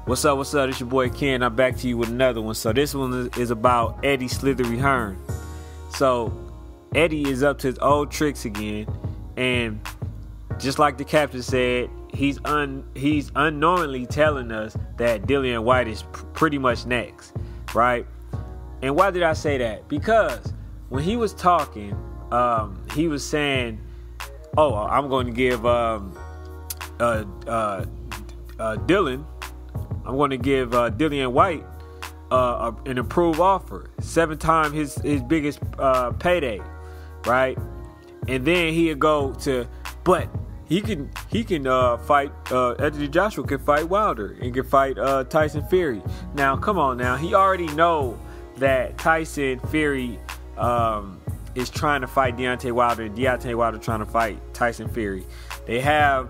What's up? It's your boy Ken. I'm back to you with another one. So this one is about Eddie Slithery Hearn. So Eddie is up to his old tricks again, and just like the captain said, he's unknowingly telling us that Dillian Whyte is pretty much next, right? And why did I say that? Because when he was talking, he was saying, "Oh, I'm going to give Dillian Whyte an improved offer, 7 times his biggest payday, right?" And then he'd go to, but he can fight. Anthony Joshua can fight Wilder and can fight Tyson Fury. Now, come on, now he already know that Tyson Fury is trying to fight Deontay Wilder, and Deontay Wilder trying to fight Tyson Fury. They have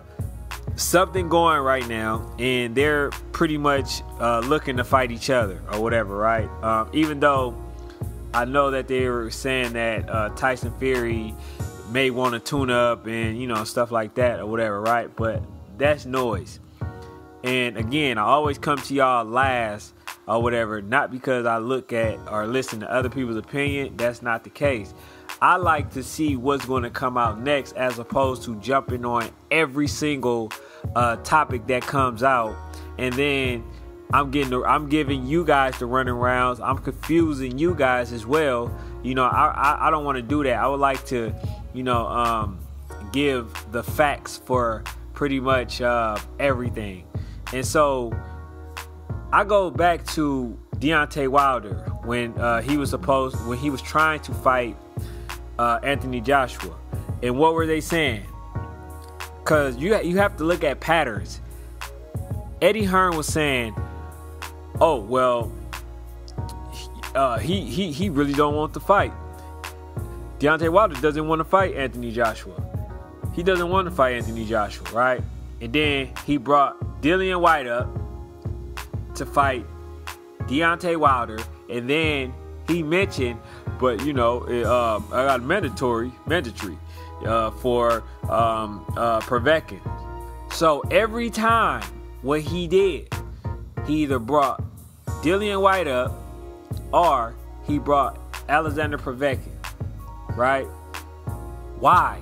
something going right now, and they're pretty much looking to fight each other or whatever, right? Even though I know that they were saying that Tyson Fury may want to tune up and stuff like that or whatever, right? But that's noise. And again, I always come to y'all last or whatever, not because I look at or listen to other people's opinion. That's not the case. I like to see what's going to come out next, as opposed to jumping on every single topic that comes out, and then I'm giving you guys the running rounds. I'm confusing you guys as well. I don't want to do that. I would like to, give the facts for pretty much everything. And so I go back to Deontay Wilder when he was trying to fight Anthony Joshua. And what were they saying? Because you have to look at patterns. Eddie Hearn was saying, "Oh, well, he really don't want to fight. Deontay Wilder doesn't want to fight Anthony Joshua. He doesn't want to fight Anthony Joshua, right?" And then he brought Dillian Whyte up to fight Deontay Wilder, and then he mentioned, but I got mandatory for Povetkin. So every time what he did, he either brought Dillian Whyte up or he brought Alexander Povetkin, right? Why?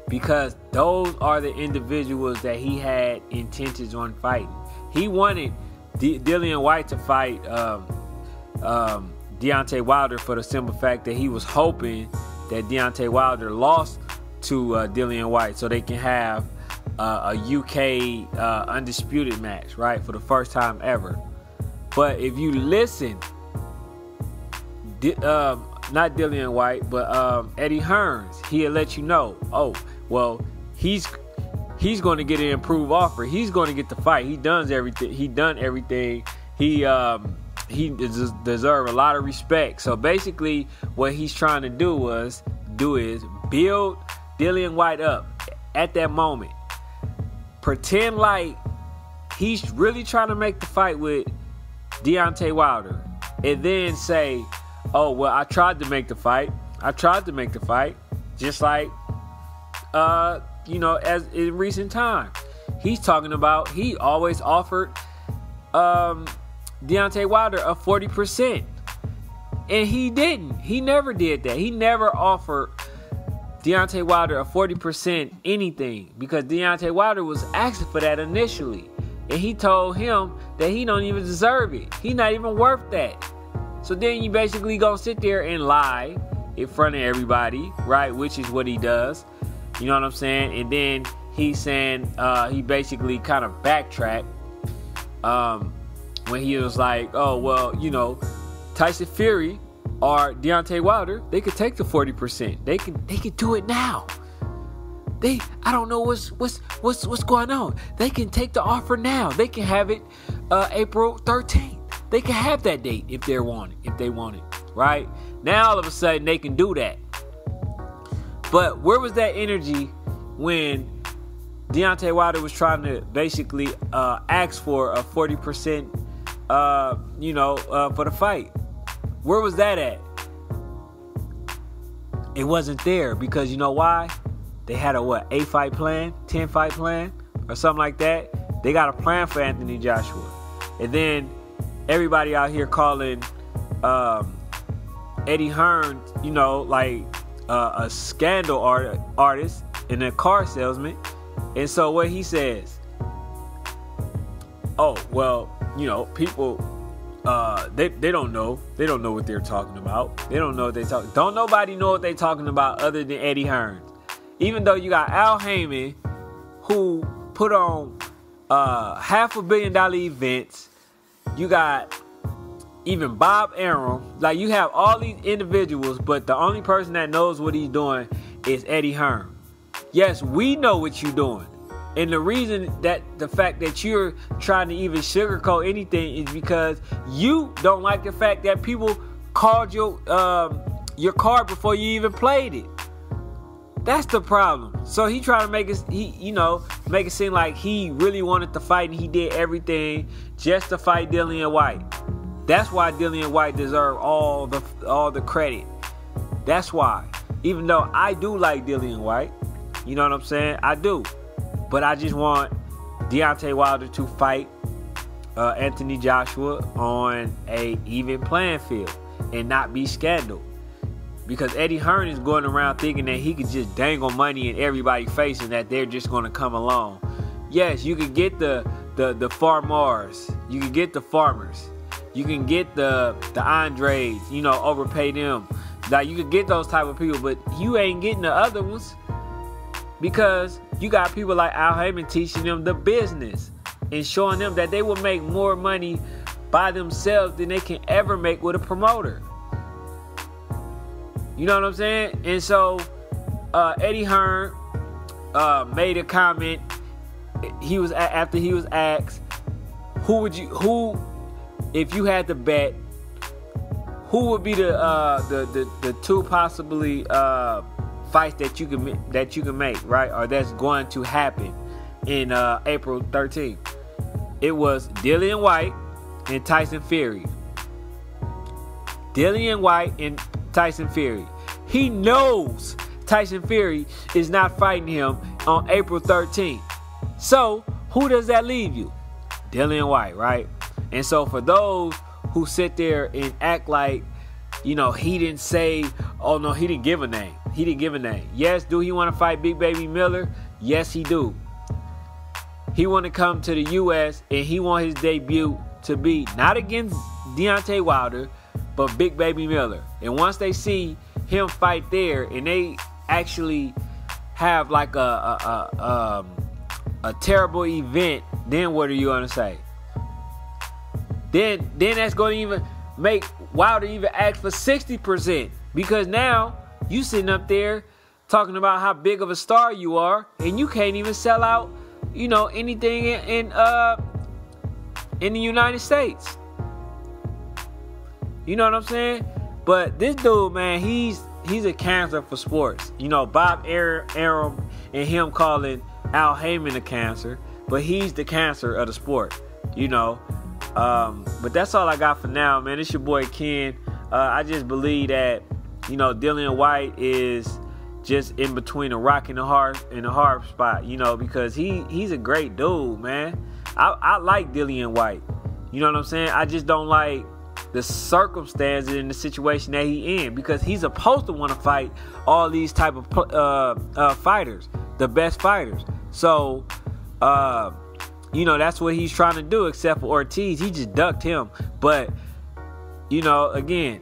Because those are the individuals that he had intentions on fighting. He wanted Dillian Whyte to fight Deontay Wilder for the simple fact that he was hoping that Deontay Wilder lost to Dillian Whyte so they can have a UK undisputed match, right, for the first time ever. But if you listen, not Dillian Whyte, but Eddie Hearns, he'll let you know, oh, well, he's going to get an improved offer. He's going to get the fight. He done everything. He deserves a lot of respect. So basically, what he's trying to do is build Dillian Whyte up at that moment. Pretend like he's really trying to make the fight with Deontay Wilder, and then say, "Oh, well, I tried to make the fight. Just like, as in recent times, he's talking about he always offered Deontay Wilder a 40%, and he didn't. He never did that. He never offered Deontay Wilder a 40% anything, because Deontay Wilder was asking for that initially, and he told him that he don't even deserve it. He not even worth that. So then you basically gonna sit there and lie in front of everybody, right? Which is what he does. You know what I'm saying? And then he's saying he basically kind of backtracked when he was like, "Oh, well, Tyson Fury or Deontay Wilder, they could take the 40%. They can do it now. I don't know what's going on. They can take the offer now. They can have it April 13th. They can have that date if they want it, right? Now all of a sudden they can do that. But where was that energy when Deontay Wilder was trying to basically ask for a 40%, for the fight? Where was that at? It wasn't there, because you know why? They had a 8-fight plan, 10-fight plan, or something like that. They got a plan for Anthony Joshua. And then everybody out here calling Eddie Hearns, you know, like a scandal artist and a car salesman. And so what he says, oh, well, you know, people, they don't know. They don't know what they're talking about. They don't know what they talk. Don't nobody know what they're talking about other than Eddie Hearns. Even though you got Al Heyman, who put on $500 million events. You got even Bob Arum. Like, you have all these individuals, but the only person that knows what he's doing is Eddie Hearn. Yes, we know what you're doing. And the reason that the fact that you're trying to even sugarcoat anything is because you don't like the fact that people called your card before you even played it. That's the problem. So he tried to make it seem like he really wanted to fight, and he did everything just to fight Dillian Whyte. That's why Dillian Whyte deserves all the credit. That's why. Even though I do like Dillian Whyte, you know what I'm saying? I do. But I just want Deontay Wilder to fight Anthony Joshua on a even playing field and not be scandal. Because Eddie Hearn is going around thinking that he could just dangle money in everybody's face and that they're just going to come along. Yes, you can get the farmers. You can get the farmers. You can get the Andres, you know, overpay them. Like, you can get those type of people, but you ain't getting the other ones. Because you got people like Al Heyman teaching them the business and showing them that they will make more money by themselves than they can ever make with a promoter. You know what I'm saying? And so Eddie Hearn made a comment. After he was asked, who if you had to bet, who would be the two possibly fights that you can make, right? Or that's going to happen in April 13th. It was Dillian Whyte and Tyson Fury. Dillian Whyte and Tyson Fury. He knows Tyson Fury is not fighting him on April 13th. So, who does that leave you? Dillian Whyte, right? And so for those who sit there and act like, you know, he didn't say, oh no, he didn't give a name. He didn't give a name. Yes, do he want to fight Big Baby Miller? Yes, he do. He want to come to the U.S. and he want his debut to be not against Deontay Wilder, but Big Baby Miller. And once they see him fight there, and they actually have like a terrible event, then what are you gonna say? Then that's going to even make Wilder even ask for 60%, because now you sitting up there talking about how big of a star you are, and you can't even sell out, you know, anything in the United States. You know what I'm saying? But this dude, man, he's a cancer for sports. You know, Bob Arum and him calling Al Heyman a cancer, but he's the cancer of the sport, you know. But that's all I got for now, man. It's your boy Ken. I just believe that, you know, Dillian Whyte is just in between a rock and a hard spot, you know, because he's a great dude, man. I like Dillian Whyte. You know what I'm saying? I just don't like the circumstances and the situation that he in, because he's supposed to want to fight all these type of fighters, the best fighters. So, you know, that's what he's trying to do, except for Ortiz. He just ducked him. But, you know, again,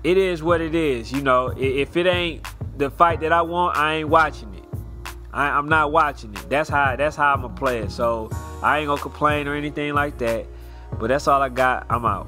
it is what it is. You know, if it ain't the fight that I want, I ain't watching it. I'm not watching it. That's how I'm going to play it. So I ain't going to complain or anything like that. But that's all I got. I'm out.